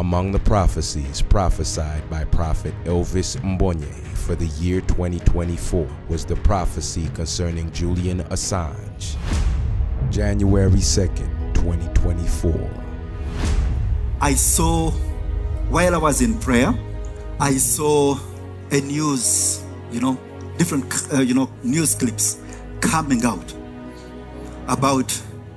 Among the prophecies prophesied by Prophet Elvis Mbonye for the year 2024 was the prophecy concerning Julian Assange. January 2nd, 2024. I saw, while I was in prayer, I saw a news, different, news clips coming out about,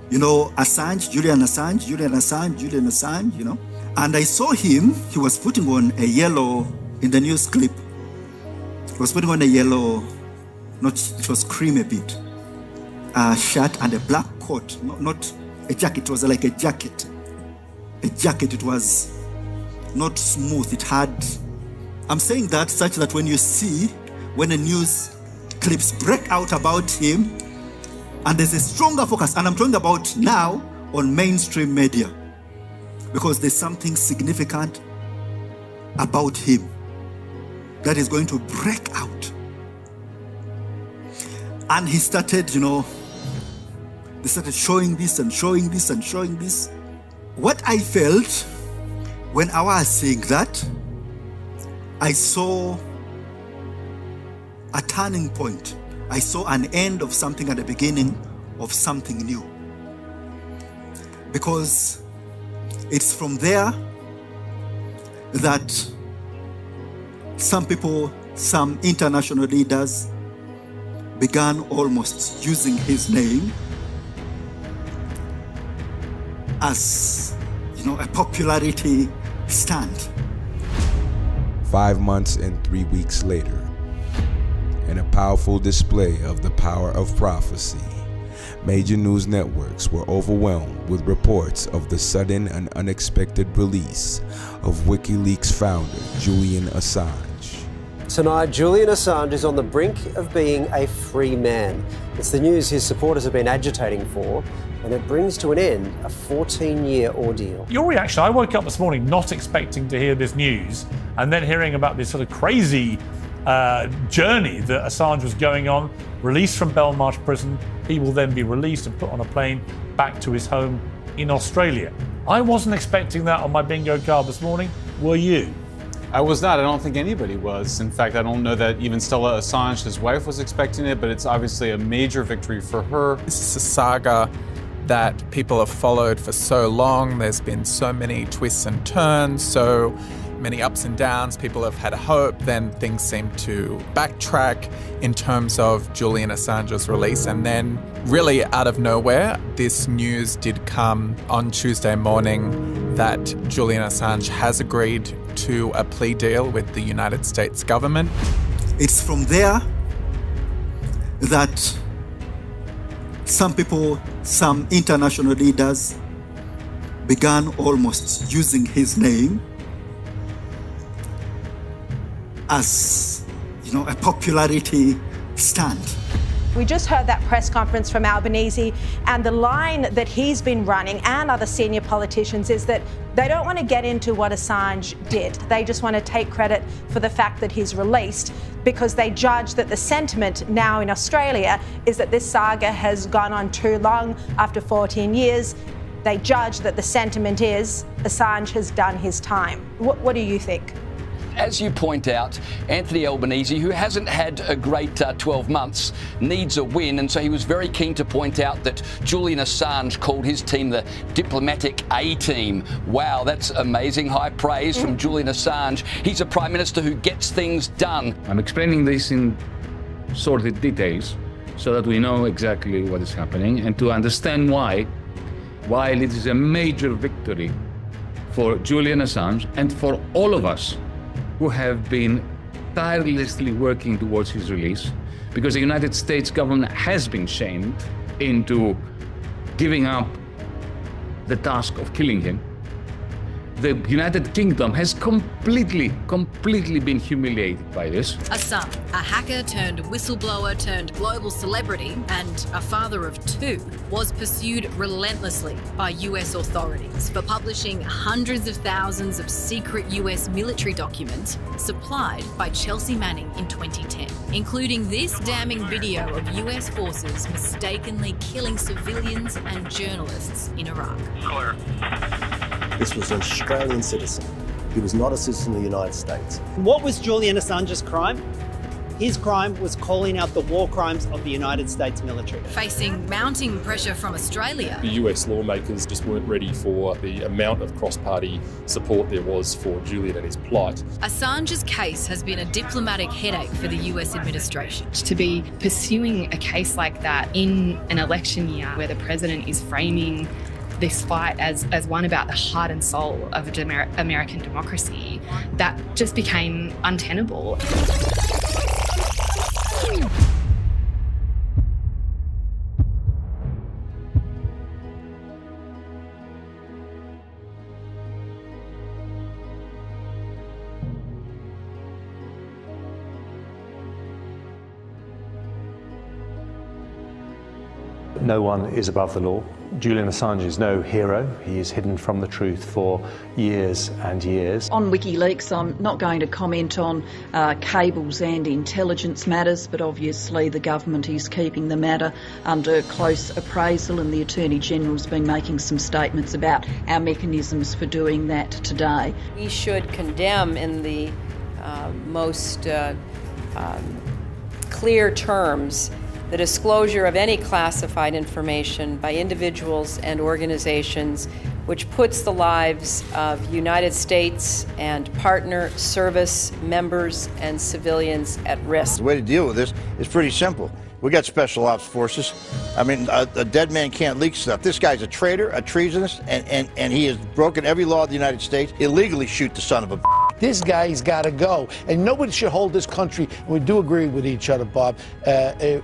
Assange, Julian Assange, And I saw him, he was putting on a yellow, in the news clip, he was putting on a yellow, it was cream a bit, shirt and a black coat, not a jacket, it was like a jacket. It was not smooth, it had, I'm saying that such that when you see, when a news clips break out about him, and there's a stronger focus, and I'm talking about now on mainstream media, because there's something significant about him that is going to break out. And he started, they started showing this and showing this and showing this. What I felt when I was seeing that, I saw a turning point. I saw an end of something at the beginning of something new. Because it's from there that some people, some international leaders began almost using his name as, a popularity stunt. 5 months and 3 weeks later, in a powerful display of the power of prophecy, major news networks were overwhelmed with reports of the sudden and unexpected release of WikiLeaks founder Julian Assange. Tonight, Julian Assange is on the brink of being a free man. It's the news his supporters have been agitating for, and it brings to an end a 14-year ordeal. Your reaction? I woke up this morning not expecting to hear this news, and then hearing about this sort of crazy journey that Assange was going on, released from Belmarsh prison. He will then be released and put on a plane back to his home in Australia. I wasn't expecting that on my bingo card this morning. Were you? I was not. I don't think anybody was. In fact, I don't know that even Stella Assange, his wife, was expecting it, but it's obviously a major victory for her. This is a saga that people have followed for so long. There's been so many twists and turns, so many ups and downs. People have had hope, then things seem to backtrack in terms of Julian Assange's release. And then really out of nowhere, this news did come on Tuesday morning that Julian Assange has agreed to a plea deal with the United States government. It's from there that some people, some international leaders began almost using his name as, a popularity stunt. We just heard that press conference from Albanese, and the line that he's been running and other senior politicians is that they don't want to get into what Assange did. They just want to take credit for the fact that he's released, because they judge that the sentiment now in Australia is that this saga has gone on too long. After 14 years, they judge that the sentiment is Assange has done his time. What do you think? As you point out, Anthony Albanese, who hasn't had a great 12 months, needs a win, and so he was very keen to point out that Julian Assange called his team the diplomatic A-team. Wow, that's amazing. High praise from Julian Assange. He's a Prime Minister who gets things done. I'm explaining this in sordid details so that we know exactly what is happening and to understand why, while it is a major victory for Julian Assange and for all of us who have been tirelessly working towards his release, because the United States government has been shamed into giving up the task of killing him. The United Kingdom has completely been humiliated by this. Assange, a hacker turned whistleblower turned global celebrity and a father of two, was pursued relentlessly by US authorities for publishing hundreds of thousands of secret US military documents supplied by Chelsea Manning in 2010, including this damning video of US forces mistakenly killing civilians and journalists in Iraq. This was an Australian citizen. He was not a citizen of the United States. What was Julian Assange's crime? His crime was calling out the war crimes of the United States military. Facing mounting pressure from Australia, The US lawmakers just weren't ready for the amount of cross-party support there was for Julian and his plight. Assange's case has been a diplomatic headache for the US administration. To be pursuing a case like that in an election year where the president is framing this fight as one about the heart and soul of American democracy, that just became untenable. No one is above the law. Julian Assange is no hero. He is hidden from the truth for years and years. On WikiLeaks, I'm not going to comment on cables and intelligence matters, but obviously the government is keeping the matter under close appraisal, and the Attorney-General's been making some statements about our mechanisms for doing that today. We should condemn in the most clear terms the disclosure of any classified information by individuals and organizations which puts the lives of United States and partner service members and civilians at risk. The way to deal with this is pretty simple. We got special ops forces. I mean, a dead man can't leak stuff. This guy's a traitor, a treasonous, and he has broken every law of the United States. Illegally shoot the son of a This guy's got to go. And nobody should hold this country, and we do agree with each other, Bob,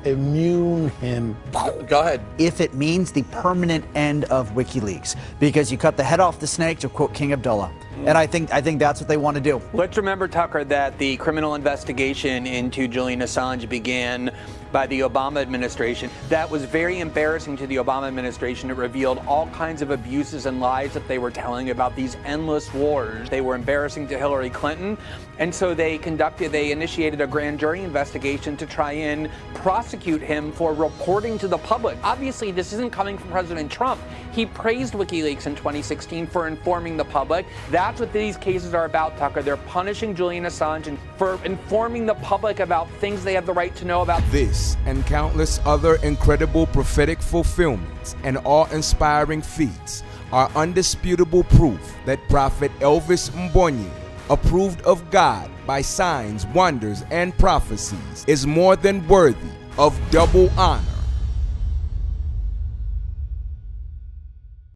immune him. Go ahead. If it means the permanent end of WikiLeaks, because you cut the head off the snake, to quote King Abdullah. And I think that's what they want to do. Let's remember, Tucker, that the criminal investigation into Julian Assange began by the Obama administration. That was very embarrassing to the Obama administration. It revealed all kinds of abuses and lies that they were telling about these endless wars. They were embarrassing to Hillary Clinton. And so they initiated a grand jury investigation to try and prosecute him for reporting to the public. Obviously, this isn't coming from President Trump. He praised WikiLeaks in 2016 for informing the public. That's what these cases are about, Tucker. They're punishing Julian Assange for informing the public about things they have the right to know about. This and countless other incredible prophetic fulfillments and awe-inspiring feats are undisputable proof that Prophet Elvis Mbonyi, approved of God by signs, wonders, and prophecies, is more than worthy of double honor